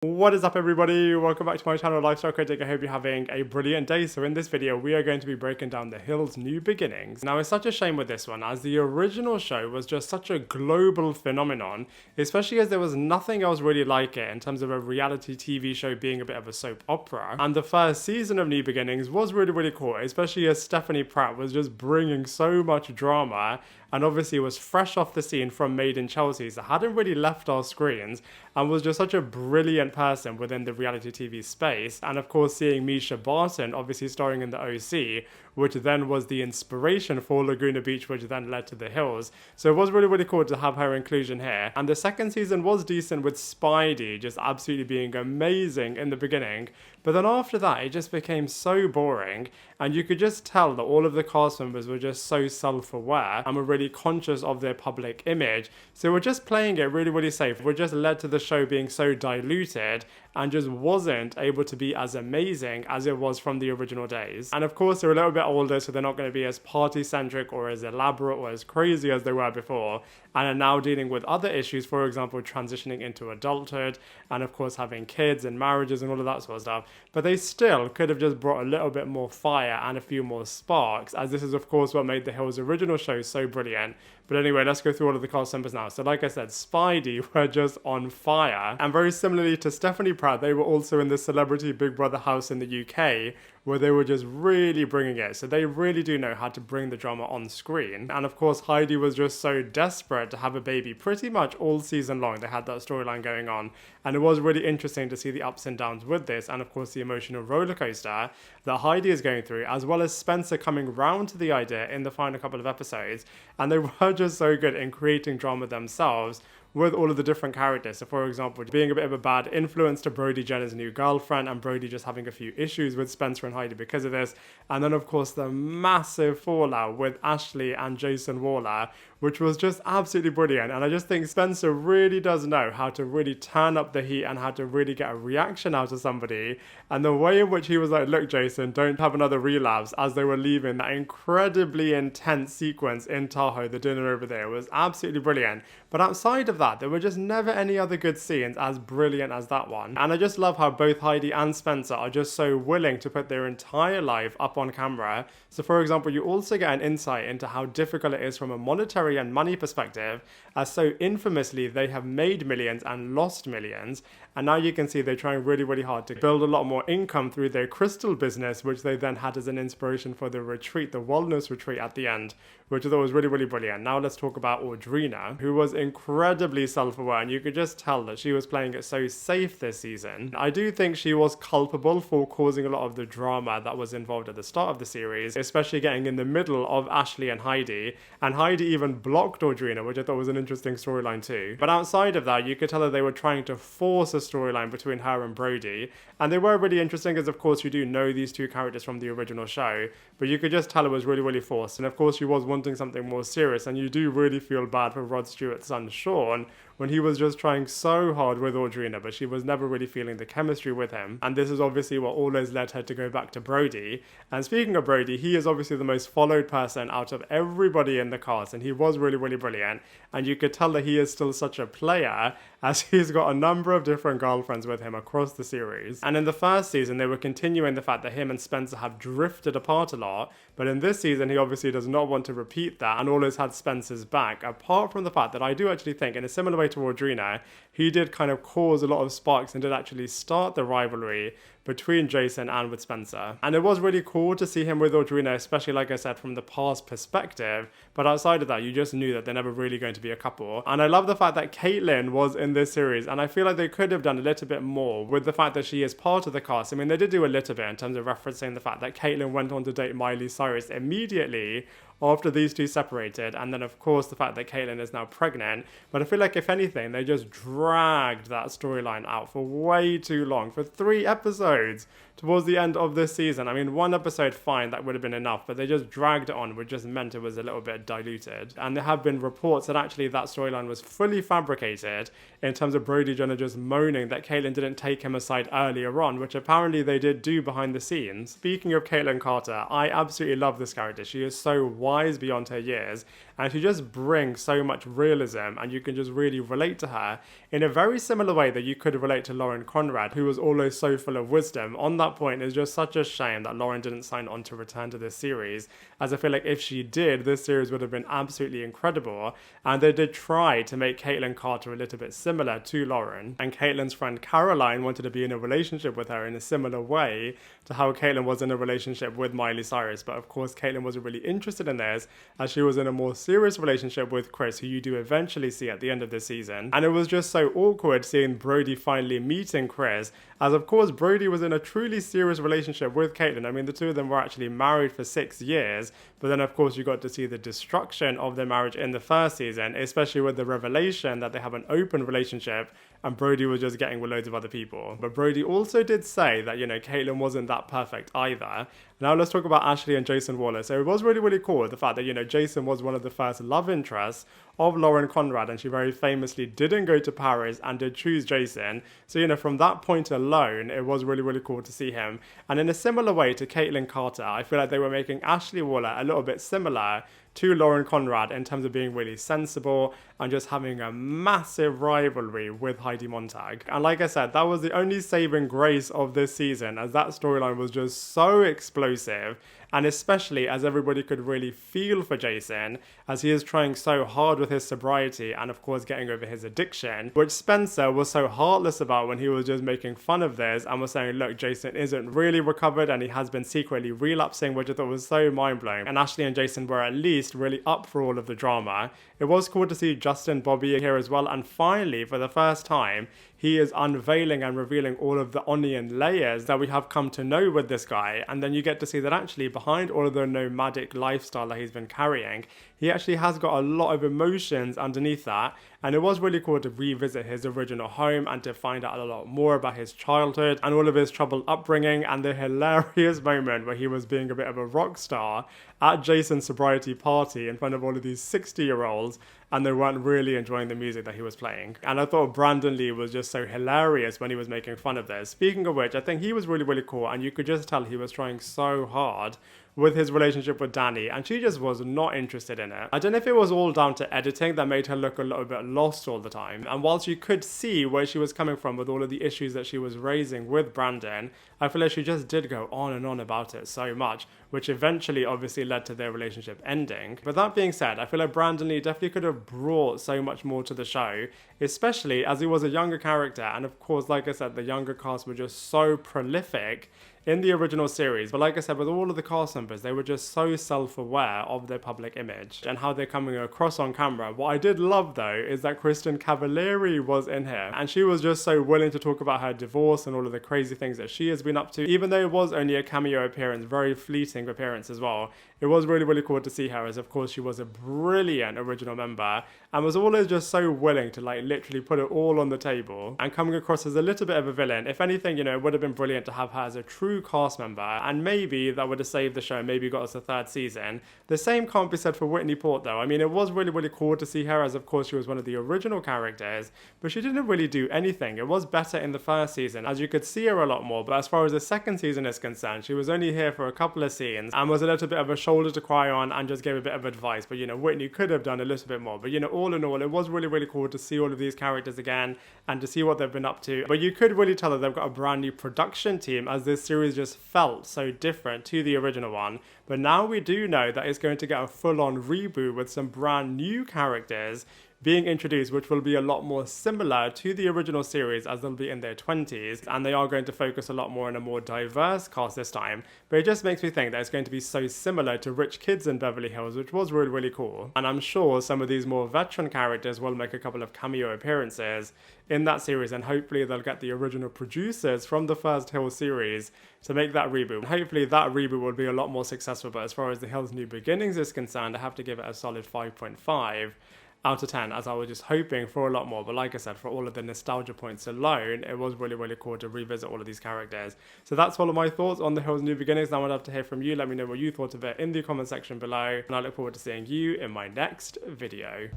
What is up, everybody? Welcome back to my channel, Lifestyle Critic. I hope you're having a brilliant day. So in this video, we are going to be breaking down The Hill's new beginnings. Now, it's such a shame with this one, as the original show was just such a global phenomenon, especially as there was nothing else really like it in terms of a reality TV show being a bit of a soap opera. And the first season of New Beginnings was really cool, especially as Stephanie Pratt was just bringing so much drama, and obviously was fresh off the scene from Made in Chelsea, so hadn't really left our screens, and was just such a brilliant person within the reality TV space. And of course, seeing Misha Barton obviously starring in the OC, which then was the inspiration for Laguna Beach, which then led to The Hills. So it was really cool to have her inclusion here. And the second season was decent, with Spidey just absolutely being amazing in the beginning. But then after that, it just became so boring, and you could just tell that all of the cast members were just so self-aware and were really conscious of their public image. So we're just playing it really safe. We're just led to the show being so diluted and just wasn't able to be as amazing as it was from the original days. And of course, they're a little bit older, so they're not going to be as party-centric or as elaborate or as crazy as they were before, and are now dealing with other issues, for example, transitioning into adulthood, and of course having kids and marriages and all of that sort of stuff. But they still could have just brought a little bit more fire and a few more sparks, as this is of course what made The Hills' original show so brilliant. But anyway, let's go through all of the cast members now. So like I said, Spidey were just on fire. And very similarly to Stephanie Pratt, they were also in the Celebrity Big Brother house in the UK, where they were just really bringing it. So they really do know how to bring the drama on screen. And of course, Heidi was just so desperate to have a baby pretty much all season long. They had that storyline going on. And it was really interesting to see the ups and downs with this, and of course the emotional roller coaster that Heidi is going through, as well as Spencer coming round to the idea in the final couple of episodes. And they were just so good in creating drama themselves with all of the different characters. So for example, being a bit of a bad influence to Brody Jenner's new girlfriend, and Brody just having a few issues with Spencer and Heidi because of this. And then of course the massive fallout with Ashley and Jason Waller, which was just absolutely brilliant. And I just think Spencer really does know how to really turn up the heat and how to really get a reaction out of somebody. And the way in which he was like, look Jason, don't have another relapse, as they were leaving that incredibly intense sequence in Tahoe, the dinner over there, was absolutely brilliant. But outside of that, there were just never any other good scenes as brilliant as that one. And I just love how both Heidi and Spencer are just so willing to put their entire life up on camera. So for example, you also get an insight into how difficult it is from a monetary and money perspective, as so infamously they have made millions and lost millions. And now you can see they're trying really hard to build a lot more income through their crystal business, which they then had as an inspiration for the retreat, the wellness retreat at the end, which I thought was really brilliant. Now let's talk about Audrina, who was incredibly self-aware, and you could just tell that she was playing it so safe this season. I do think she was culpable for causing a lot of the drama that was involved at the start of the series, especially getting in the middle of Ashley and Heidi even blocked Audrina, which I thought was an interesting storyline too. But outside of that, you could tell that they were trying to force a storyline between her and Brody, and they were really interesting, as of course you do know these two characters from the original show, but you could just tell it was really forced. And of course she was wanting something more serious, and you do really feel bad for Rod Stewart's son Sean, when he was just trying so hard with Audrina, but she was never really feeling the chemistry with him. And this is obviously what always led her to go back to Brody. And speaking of Brody, he is obviously the most followed person out of everybody in the cast, and he was really brilliant. And you could tell that he is still such a player, as he's got a number of different girlfriends with him across the series. And in the first season, they were continuing the fact that him and Spencer have drifted apart a lot, but in this season, he obviously does not want to repeat that and always had Spencer's back, apart from the fact that I do actually think, in a similar way to Audrina, he did kind of cause a lot of sparks and did actually start the rivalry between Jason and with Spencer. And it was really cool to see him with Audrina, especially like I said, from the past perspective. But outside of that, you just knew that they're never really going to be a couple. And I love the fact that Caitlyn was in this series, and I feel like they could have done a little bit more with the fact that she is part of the cast. I mean, they did do a little bit in terms of referencing the fact that Caitlyn went on to date Miley Cyrus immediately after these two separated, and then of course the fact that Caitlyn is now pregnant. But I feel like if anything, they just dragged that storyline out for way too long, for 3 episodes towards the end of this season. I mean, 1 episode, fine, that would have been enough, but they just dragged it on, which just meant it was a little bit diluted. And there have been reports that actually that storyline was fully fabricated, in terms of Brody Jenner just moaning that Caitlyn didn't take him aside earlier on, which apparently they did do behind the scenes. Speaking of Caitlyn Carter, I absolutely love this character. She is so wise beyond her years, and she just brings so much realism, and you can just really relate to her in a very similar way that you could relate to Lauren Conrad, who was always so full of wisdom. On that point, it's just such a shame that Lauren didn't sign on to return to this series, as I feel like if she did, this series would have been absolutely incredible. And they did try to make Caitlin Carter a little bit similar to Lauren, and Caitlin's friend Caroline wanted to be in a relationship with her in a similar way to how Caitlin was in a relationship with Miley Cyrus. But of course, Caitlin wasn't really interested in this, as she was in a more serious relationship with Chris, who you do eventually see at the end of the season. And it was just so awkward seeing Brody finally meeting Chris, as of course Brody was in a truly serious relationship with Caitlin. I mean, the two of them were actually married for 6 years, but then of course you got to see the destruction of their marriage in the first season, especially with the revelation that they have an open relationship and Brody was just getting with loads of other people. But Brody also did say that, Caitlin wasn't that perfect either. Now let's talk about Ashley and Jason Waller. So it was really, really cool, the fact that, Jason was one of the first love interests of Lauren Conrad, and she very famously didn't go to Paris and did choose Jason. So, from that point alone, it was really, really cool to see him. And in a similar way to Caitlin Carter, I feel like they were making Ashley Waller a little bit similar to Lauren Conrad in terms of being really sensible and just having a massive rivalry with Heidi Montag. And like I said, that was the only saving grace of this season, as that storyline was just so explosive, and especially as everybody could really feel for Jason, as he is trying so hard with his sobriety and of course getting over his addiction, which Spencer was so heartless about when he was just making fun of this and was saying, look, Jason isn't really recovered and he has been secretly relapsing, which I thought was so mind-blowing. And Ashley and Jason were at least really up for all of the drama. It was cool to see Justin Bobby here as well, and finally, for the first time, he is unveiling and revealing all of the onion layers that we have come to know with this guy. And then you get to see that actually behind all of the nomadic lifestyle that he's been carrying, he actually has got a lot of emotions underneath that. And it was really cool to revisit his original home and to find out a lot more about his childhood and all of his troubled upbringing, and the hilarious moment where he was being a bit of a rock star at Jason's sobriety party in front of all of these 60-year-olds, and they weren't really enjoying the music that he was playing. And I thought Brandon Lee was just so hilarious when he was making fun of this. Speaking of which, I think he was really, really cool, and you could just tell he was trying so hard with his relationship with Danny, and she just was not interested in it. I don't know if it was all down to editing that made her look a little bit lost all the time, and whilst you could see where she was coming from with all of the issues that she was raising with Brandon, I feel like she just did go on and on about it so much, which eventually obviously led to their relationship ending. But that being said, I feel like Brandon Lee definitely could have brought so much more to the show, especially as he was a younger character, and of course, like I said, the younger cast were just so prolific in the original series. But like I said, with all of the cast members, they were just so self-aware of their public image and how they're coming across on camera. What I did love though is that Kristen Cavallari was in here, and she was just so willing to talk about her divorce and all of the crazy things that she has been up to, even though it was only a cameo appearance, very fleeting appearance as well. It was really, really cool to see her, as of course she was a brilliant original member and was always just so willing to literally put it all on the table, and coming across as a little bit of a villain. If anything, it would have been brilliant to have her as a true cast member, and maybe that would have saved the show, maybe got us a third season. The same can't be said for Whitney Port though. I mean, it was really, really cool to see her, as of course she was one of the original characters, but she didn't really do anything. It was better in the first season, as you could see her a lot more, but as far as the second season is concerned, she was only here for a couple of scenes and was a little bit of a shoulder to cry on and just gave a bit of advice. But Whitney could have done a little bit more. But all in all, it was really, really cool to see all of these characters again and to see what they've been up to. But you could really tell that they've got a brand new production team, as this series just felt so different to the original one. But now we do know that it's going to get a full-on reboot with some brand new characters being introduced, which will be a lot more similar to the original series, as they'll be in their 20s, and they are going to focus a lot more on a more diverse cast this time. But it just makes me think that it's going to be so similar to Rich Kids in Beverly Hills, which was really, really cool. And I'm sure some of these more veteran characters will make a couple of cameo appearances in that series, and hopefully they'll get the original producers from the first Hills series to make that reboot. Hopefully that reboot will be a lot more successful, but as far as the Hills New Beginnings is concerned, I have to give it a solid 5.5 out of 10, as I was just hoping for a lot more. But like I said, for all of the nostalgia points alone, it was really, really cool to revisit all of these characters. So that's all of my thoughts on the Hills New Beginnings. Now I'd love to hear from you. Let me know what you thought of it in the comment section below, and I look forward to seeing you in my next video.